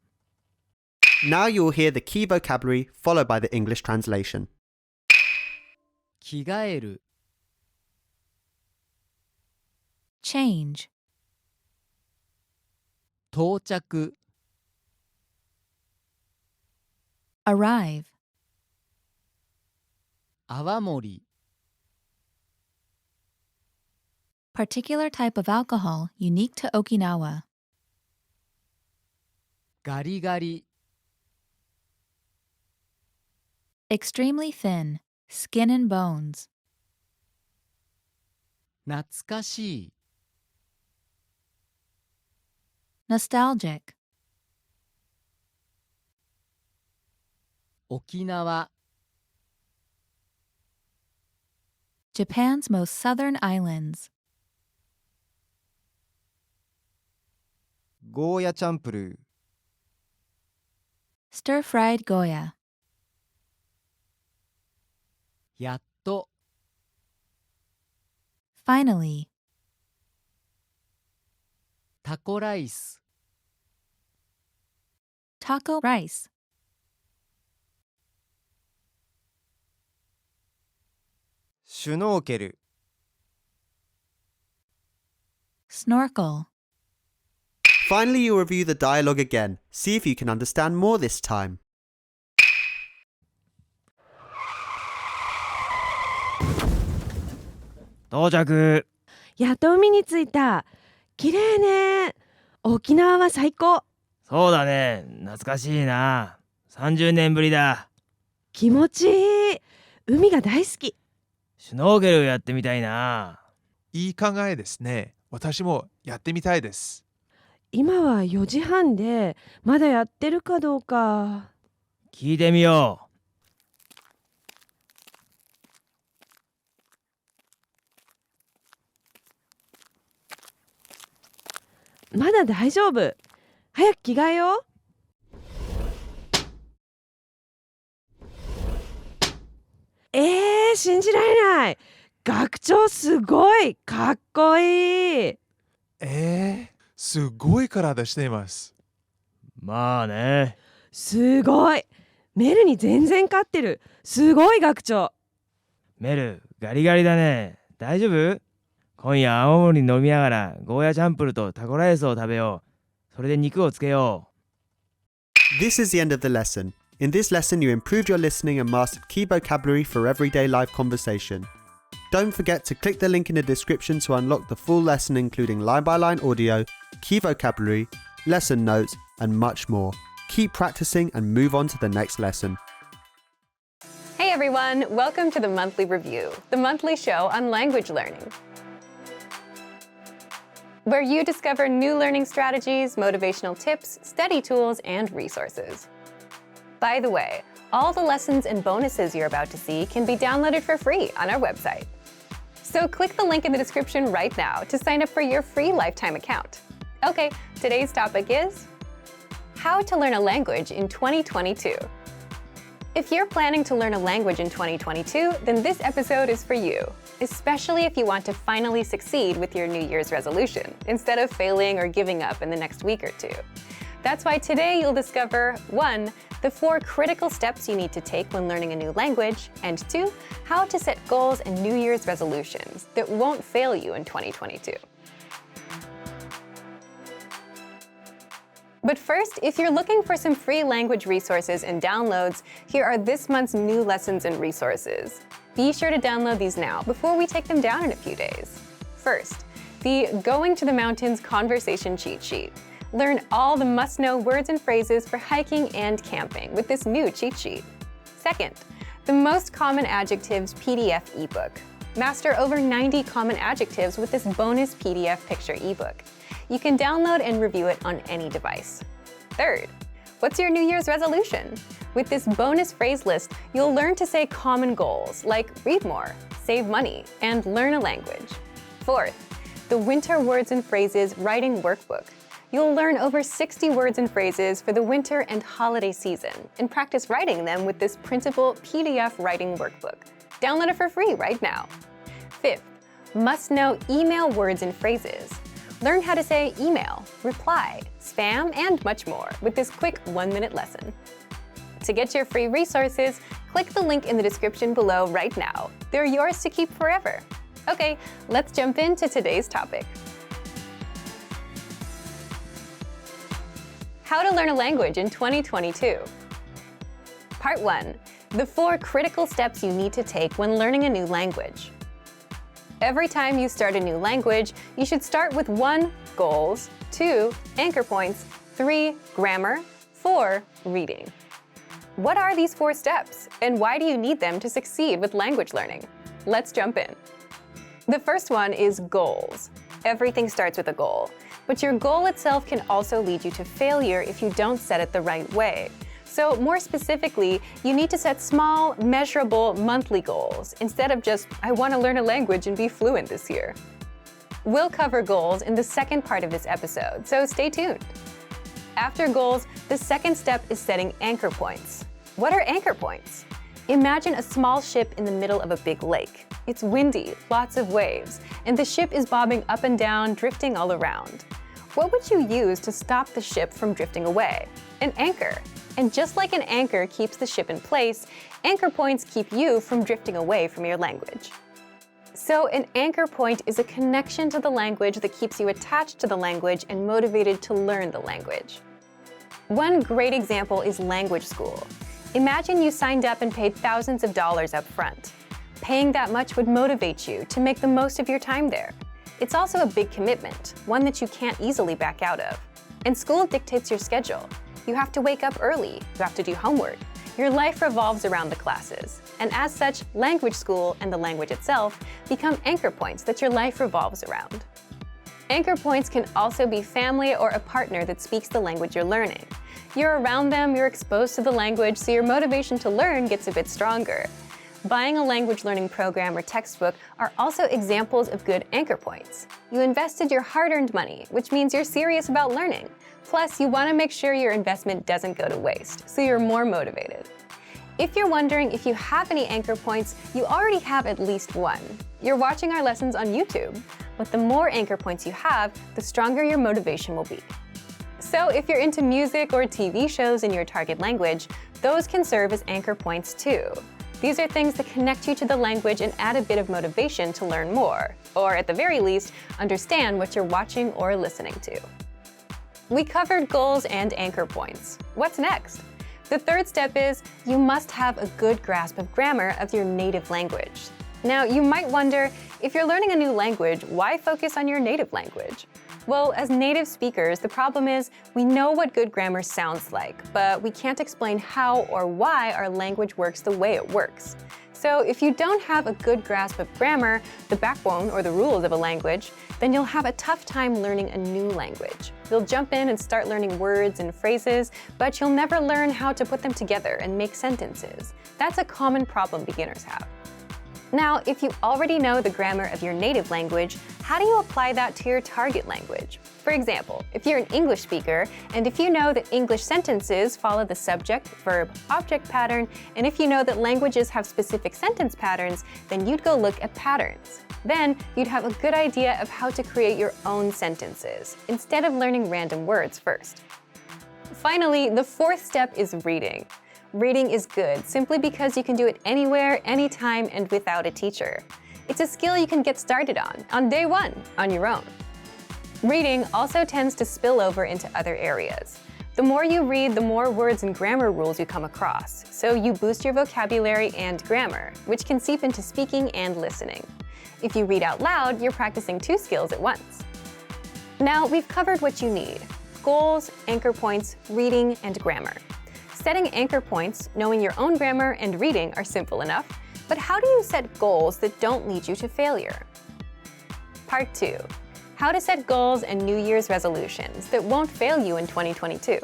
[SPEAKER 11] う。Now you'll hear the key vocabulary followed by the English translation.
[SPEAKER 3] 着替える。
[SPEAKER 9] change
[SPEAKER 3] 到着。
[SPEAKER 9] arrive
[SPEAKER 3] 泡盛。
[SPEAKER 9] particular type of alcohol unique to Okinawa
[SPEAKER 3] ガリガリ。
[SPEAKER 9] extremely thin skin and bones
[SPEAKER 3] 懐かしい。
[SPEAKER 9] nostalgic
[SPEAKER 3] 沖縄。
[SPEAKER 9] Japan's most southern islands
[SPEAKER 3] ゴーヤチャンプルー。
[SPEAKER 9] stir-fried Goya
[SPEAKER 3] やっと。
[SPEAKER 9] finally
[SPEAKER 12] タコライス
[SPEAKER 13] taco rice,
[SPEAKER 3] シュノーケル
[SPEAKER 13] snorkel,
[SPEAKER 11] Finally, you'll review the dialogue again. See if you can understand more this time.
[SPEAKER 3] 到着。
[SPEAKER 9] やっと海に着いた。綺麗ね。沖縄は最高。
[SPEAKER 3] そうだね、懐かしいな。30年ぶりだ。
[SPEAKER 9] 気持ちいい。海が大好き。
[SPEAKER 3] シュノーケルやってみたいな。
[SPEAKER 14] いい考えですね。私もやってみたいです。
[SPEAKER 9] 今は4時半でまだやってるかどうか。
[SPEAKER 3] 聞いてみよ
[SPEAKER 9] う。まだ大丈夫。早く着替えよう。信じられない。学長すごいかっこいい。
[SPEAKER 14] すごい体しています。
[SPEAKER 3] まあね。
[SPEAKER 9] すごい。メルに全然勝ってる。すごい学長。
[SPEAKER 3] メル、ガリガリだね。大丈夫？今夜青森飲みながらゴーヤチャンプルとタコライスを食べよう。それで肉をつけよ
[SPEAKER 11] う。This is the end of the lesson. In this lesson, you improved your listening and mastered key vocabulary for everyday life conversation. Don't forget to click the link in the description to unlock the full lesson, including line-by-line audio, key vocabulary, lesson notes, and much more. Keep practicing and move on to the next lesson.
[SPEAKER 1] Hey everyone, welcome to the Monthly Review, the monthly show on language learning, where you discover new learning strategies, motivational tips, study tools, and resources. By the way, all the lessons and bonuses you're about to see can be downloaded for free on our website. So click the link in the description right now to sign up for your free lifetime account. Okay, today's topic is how to learn a language in 2022. If you're planning to learn a language in 2022, then this episode is for you, especially if you want to finally succeed with your New Year's resolution instead of failing or giving up in the next week or two. That's why today you'll discover 1. The 4 critical steps you need to take when learning a new language, and 2. How to set goals and New Year's resolutions that won't fail you in 2022. But first, if you're looking for some free language resources and downloads, here are this month's new lessons and resources. Be sure to download these now before we take them down in a few days. First, the Going to the Mountains Conversation Cheat Sheet. Learn all the must-know words and phrases for hiking and camping with this new cheat sheet. Second, the Most Common Adjectives PDF ebook. Master over 90 common adjectives with this bonus PDF picture ebook. You can download and review it on any device. Third, what's your New Year's resolution? With this bonus phrase list, you'll learn to say common goals like read more, save money, and learn a language. Fourth, the Winter Words and Phrases Writing Workbook. You'll learn over 60 words and phrases for the winter and holiday season and practice writing them with this printable PDF writing workbook. Download it for free right now. Fifth, must-know email words and phrases. Learn how to say email, reply, spam, and much more with this quick 1-minute lesson. To get your free resources, click the link in the description below right now. They're yours to keep forever. Okay, let's jump into today's topic. How to learn a language in 2022. Part 1. The 4 critical steps you need to take when learning a new language. Every time you start a new language, you should start with 1. Goals, 2. Anchor points, 3. Grammar, 4. Reading. What are these 4 steps, and why do you need them to succeed with language learning? Let's jump in. The first one is goals. Everything starts with a goal. But your goal itself can also lead you to failure if you don't set it the right way. So more specifically, you need to set small, measurable monthly goals instead of just, I want to learn a language and be fluent this year. We'll cover goals in the second part of this episode, so stay tuned. After goals, the second step is setting anchor points. What are anchor points? Imagine a small ship in the middle of a big lake. It's windy, lots of waves, and the ship is bobbing up and down, drifting all around. What would you use to stop the ship from drifting away? An anchor. And just like an anchor keeps the ship in place, anchor points keep you from drifting away from your language. So an anchor point is a connection to the language that keeps you attached to the language and motivated to learn the language. One great example is language school. Imagine you signed up and paid thousands of dollars up front. Paying that much would motivate you to make the most of your time there. It's also a big commitment, one that you can't easily back out of. And school dictates your schedule. You have to wake up early, you have to do homework. Your life revolves around the classes. And as such, language school and the language itself become anchor points that your life revolves around. Anchor points can also be family or a partner that speaks the language you're learning. You're around them, you're exposed to the language, so your motivation to learn gets a bit stronger. Buying a language learning program or textbook are also examples of good anchor points. You invested your hard-earned money, which means you're serious about learning. Plus, you want to make sure your investment doesn't go to waste, so you're more motivated. If you're wondering if you have any anchor points, you already have at least one. You're watching our lessons on YouTube. But the more anchor points you have, the stronger your motivation will be. So if you're into music or TV shows in your target language, those can serve as anchor points too. These are things that connect you to the language and add a bit of motivation to learn more, or at the very least, understand what you're watching or listening to. We covered goals and anchor points. What's next? The third step is you must have a good grasp of grammar of your native language. Now, you might wonder, if you're learning a new language, why focus on your native language? Well, as native speakers, the problem is we know what good grammar sounds like, but we can't explain how or why our language works the way it works. So if you don't have a good grasp of grammar, the backbone or the rules of a language, then you'll have a tough time learning a new language. You'll jump in and start learning words and phrases, but you'll never learn how to put them together and make sentences. That's a common problem beginners have. Now, if you already know the grammar of your native language, how do you apply that to your target language? For example, if you're an English speaker, and if you know that English sentences follow the subject, verb, object pattern, and if you know that languages have specific sentence patterns, then you'd go look at patterns. Then, you'd have a good idea of how to create your own sentences, instead of learning random words first. Finally, the fourth step is reading. Reading is good simply because you can do it anywhere, anytime, and without a teacher. It's a skill you can get started on day one, on your own. Reading also tends to spill over into other areas. The more you read, the more words and grammar rules you come across, so you boost your vocabulary and grammar, which can seep into speaking and listening. If you read out loud, you're practicing two skills at once. Now, we've covered what you need: goals, anchor points, reading, and grammar. Setting anchor points, knowing your own grammar, and reading are simple enough, but how do you set goals that don't lead you to failure? Part 2. How to set goals and New Year's resolutions that won't fail you in 2022.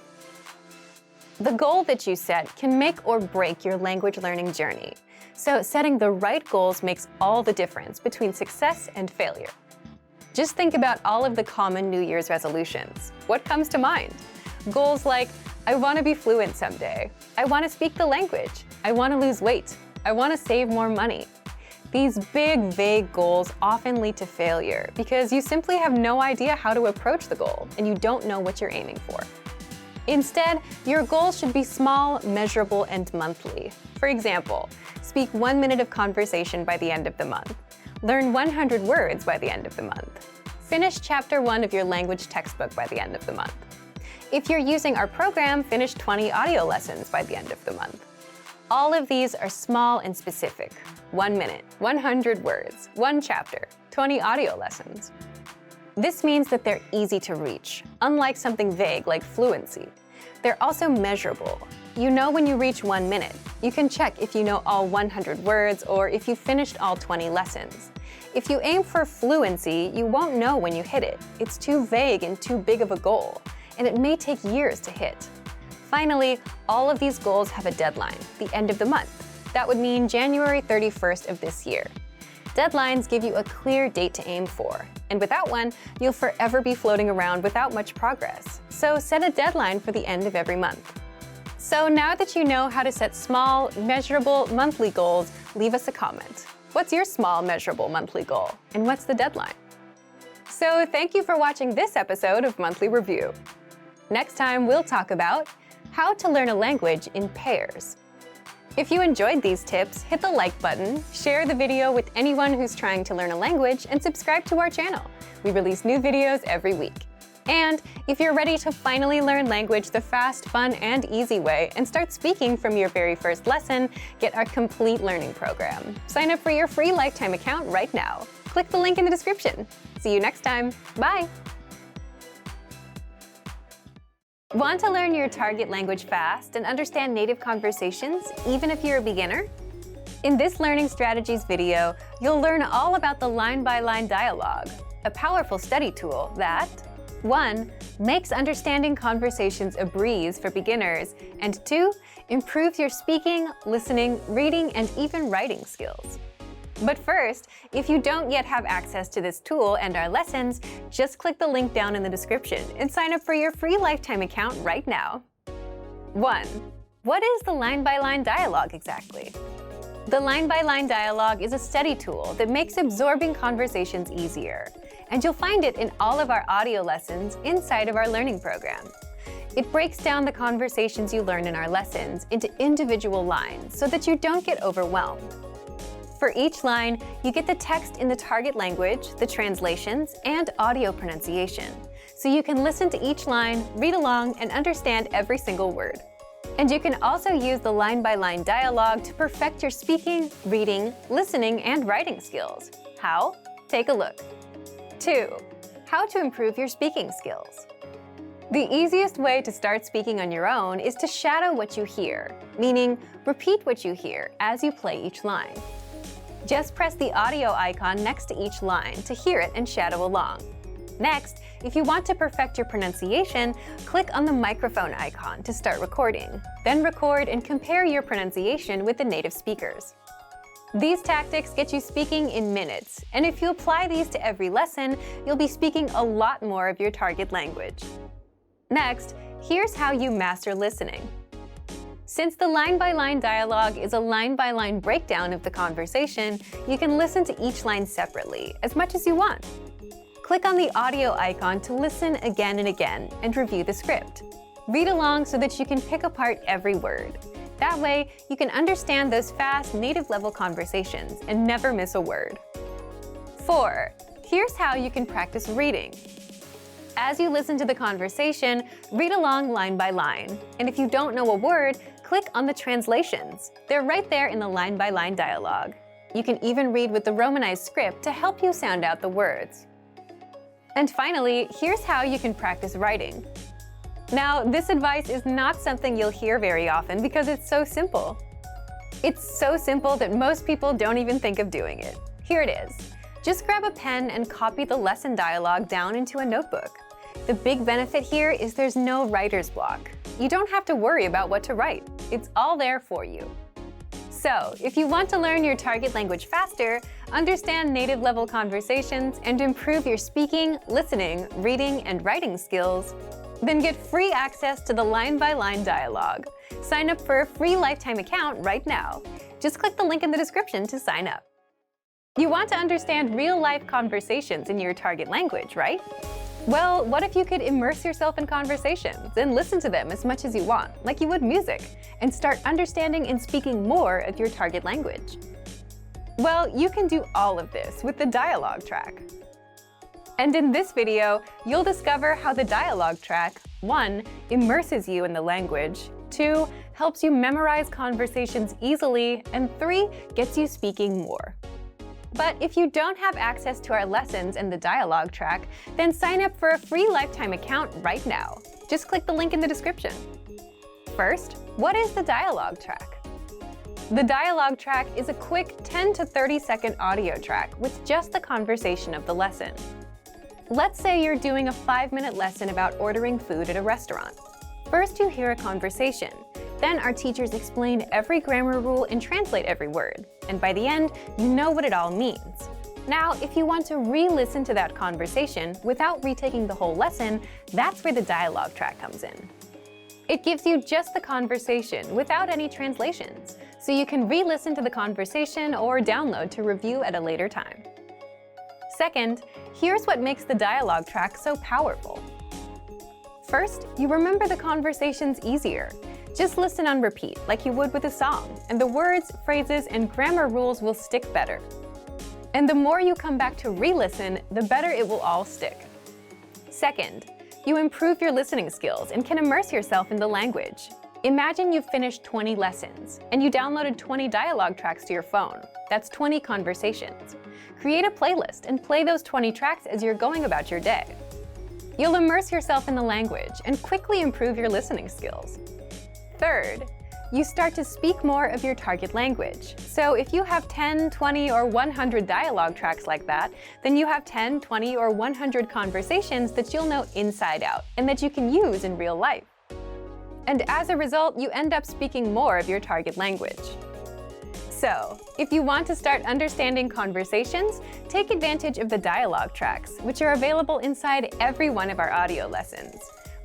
[SPEAKER 1] The goal that you set can make or break your language learning journey, so setting the right goals makes all the difference between success and failure. Just think about all of the common New Year's resolutions. What comes to mind? Goals like, I want to be fluent someday. I want to speak the language. I want to lose weight. I want to save more money. These big, vague goals often lead to failure because you simply have no idea how to approach the goal and you don't know what you're aiming for. Instead, your goals should be small, measurable, and monthly. For example, speak 1 minute of conversation by the end of the month. Learn 100 words by the end of the month. Finish Chapter 1 of your language textbook by the end of the month. If you're using our program, finish 20 audio lessons by the end of the month. All of these are small and specific. 1 minute, 100 words, 1 chapter, 20 audio lessons. This means that they're easy to reach, unlike something vague like fluency. They're also measurable. You know when you reach 1 minute. You can check if you know all 100 words or if you finished all 20 lessons. If you aim for fluency, you won't know when you hit it. It's too vague and too big of a goal, and it may take years to hit. Finally, all of these goals have a deadline, the end of the month. That would mean January 31st of this year. Deadlines give you a clear date to aim for, and without one, you'll forever be floating around without much progress. So set a deadline for the end of every month. So now that you know how to set small, measurable monthly goals, leave us a comment. What's your small, measurable monthly goal, and what's the deadline? So thank you for watching this episode of Monthly Review. Next time, we'll talk about how to learn a language in pairs. If you enjoyed these tips, hit the like button, share the video with anyone who's trying to learn a language, and subscribe to our channel. We release new videos every week. And if you're ready to finally learn language the fast, fun, and easy way and start speaking from your very first lesson, get our complete learning program. Sign up for your free lifetime account right now. Click the link in the description. See you next time. Bye! Want to learn your target language fast and understand native conversations, even if you're a beginner? In this Learning Strategies video, you'll learn all about the line-by-line dialogue, a powerful study tool that 1. Makes understanding conversations a breeze for beginners, and 2. Improves your speaking, listening, reading, and even writing skills. But first, if you don't yet have access to this tool and our lessons, just click the link down in the description and sign up for your free lifetime account right now. 1. What is the line-by-line dialogue exactly? The line-by-line dialogue is a study tool that makes absorbing conversations easier, and you'll find it in all of our audio lessons inside of our learning program. It breaks down the conversations you learn in our lessons into individual lines so that you don't get overwhelmed. For each line, you get the text in the target language, the translations, and audio pronunciation, so you can listen to each line, read along, and understand every single word. And you can also use the line-by-line dialogue to perfect your speaking, reading, listening, and writing skills. How? Take a look. 2. How to improve your speaking skills. The easiest way to start speaking on your own is to shadow what you hear, meaning repeat what you hear as you play each line. Just press the audio icon next to each line to hear it and shadow along. Next, if you want to perfect your pronunciation, click on the microphone icon to start recording. Then record and compare your pronunciation with the native speakers. These tactics get you speaking in minutes, and if you apply these to every lesson, you'll be speaking a lot more of your target language. Next, here's how you master listening. Since the line-by-line dialogue is a line-by-line breakdown of the conversation, you can listen to each line separately, as much as you want. Click on the audio icon to listen again and again and review the script. Read along so that you can pick apart every word. That way, you can understand those fast, native-level conversations and never miss a word. 4. Here's how you can practice reading. As you listen to the conversation, read along line by line. And if you don't know a word, click on the translations. They're right there in the line-by-line dialogue. You can even read with the Romanized script to help you sound out the words. And finally, here's how you can practice writing. Now, this advice is not something you'll hear very often because it's so simple. It's so simple that most people don't even think of doing it. Here it is. Just grab a pen and copy the lesson dialogue down into a notebook. The big benefit here is there's no writer's block. You don't have to worry about what to write. It's all there for you. So, if you want to learn your target language faster, understand native-level conversations, and improve your speaking, listening, reading, and writing skills, then get free access to the line-by-line dialogue. Sign up for a free lifetime account right now. Just click the link in the description to sign up. You want to understand real-life conversations in your target language, right? Well, what if you could immerse yourself in conversations and listen to them as much as you want, like you would music, and start understanding and speaking more of your target language? Well, you can do all of this with the dialogue track. And in this video, you'll discover how the dialogue track 1. Immerses you in the language, 2. Helps you memorize conversations easily, and 3. Gets you speaking more. But if you don't have access to our lessons and the dialogue track, then sign up for a free lifetime account right now. Just click the link in the description. First, what is the dialogue track? The dialogue track is a quick 10 to 30 second audio track with just the conversation of the lesson. Let's say you're doing a 5-minute lesson about ordering food at a restaurant. First, you hear a conversation. Then our teachers explain every grammar rule and translate every word. And by the end, you know what it all means. Now, if you want to re-listen to that conversation without retaking the whole lesson, that's where the dialogue track comes in. It gives you just the conversation without any translations, so you can re-listen to the conversation or download to review at a later time. Second, here's what makes the dialogue track so powerful. First, you remember the conversations easier. Just listen on repeat like you would with a song, and the words, phrases, and grammar rules will stick better. And the more you come back to re-listen, the better it will all stick. Second, you improve your listening skills and can immerse yourself in the language. Imagine you've finished 20 lessons, and you downloaded 20 dialogue tracks to your phone. That's 20 conversations. Create a playlist and play those 20 tracks as you're going about your day. You'll immerse yourself in the language and quickly improve your listening skills. Third, you start to speak more of your target language. So if you have 10, 20, or 100 dialogue tracks like that, then you have 10, 20, or 100 conversations that you'll know inside out and that you can use in real life. And as a result, you end up speaking more of your target language. So, if you want to start understanding conversations, take advantage of the dialogue tracks, which are available inside every one of our audio lessons.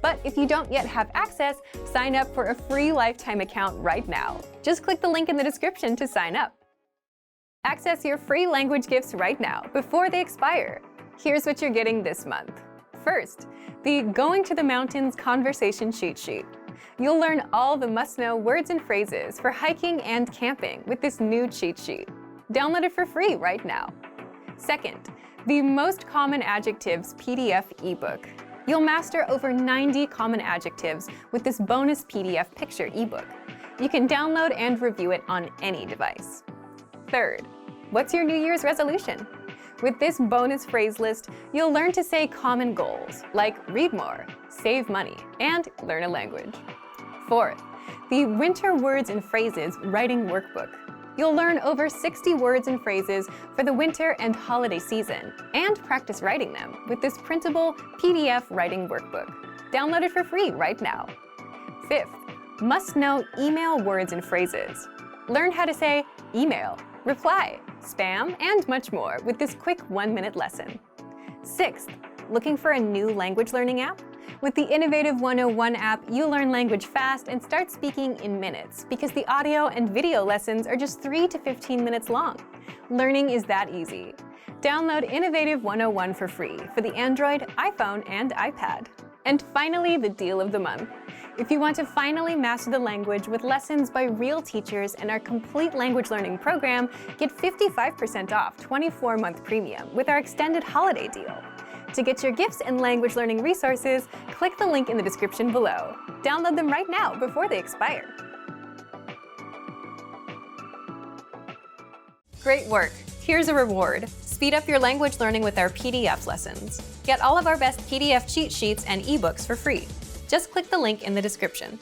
[SPEAKER 1] But if you don't yet have access, sign up for a free lifetime account right now. Just click the link in the description to sign up. Access your free language gifts right now before they expire. Here's what you're getting this month. First, the Going to the Mountains Conversation Cheat Sheet. You'll learn all the must-know words and phrases for hiking and camping with this new cheat sheet. Download it for free right now. Second, the Most Common Adjectives PDF ebook. You'll master over 90 common adjectives with this bonus PDF picture ebook. You can download and review it on any device. Third, what's your New Year's resolution? With this bonus phrase list, you'll learn to say common goals like read more, save money, and learn a language. Fourth, the Winter Words and Phrases Writing Workbook. You'll learn over 60 words and phrases for the winter and holiday season, and practice writing them with this printable PDF writing workbook. Download it for free right now. Fifth, must-know email words and phrases. Learn how to say email, reply, spam, and much more with this quick 1-minute lesson. Sixth, looking for a new language learning app? With the Innovative 101 app, you learn language fast and start speaking in minutes because the audio and video lessons are just 3 to 15 minutes long. Learning is that easy. Download Innovative 101 for free for the Android, iPhone, and iPad. And finally, the deal of the month. If you want to finally master the language with lessons by real teachers and our complete language learning program, get 55% off 24-month premium with our extended holiday deal. To get your gifts and language learning resources, click the link in the description below. Download them right now before they expire. Great work! Here's a reward. Speed up your language learning with our PDF lessons. Get all of our best PDF cheat sheets and ebooks for free. Just click the link in the description.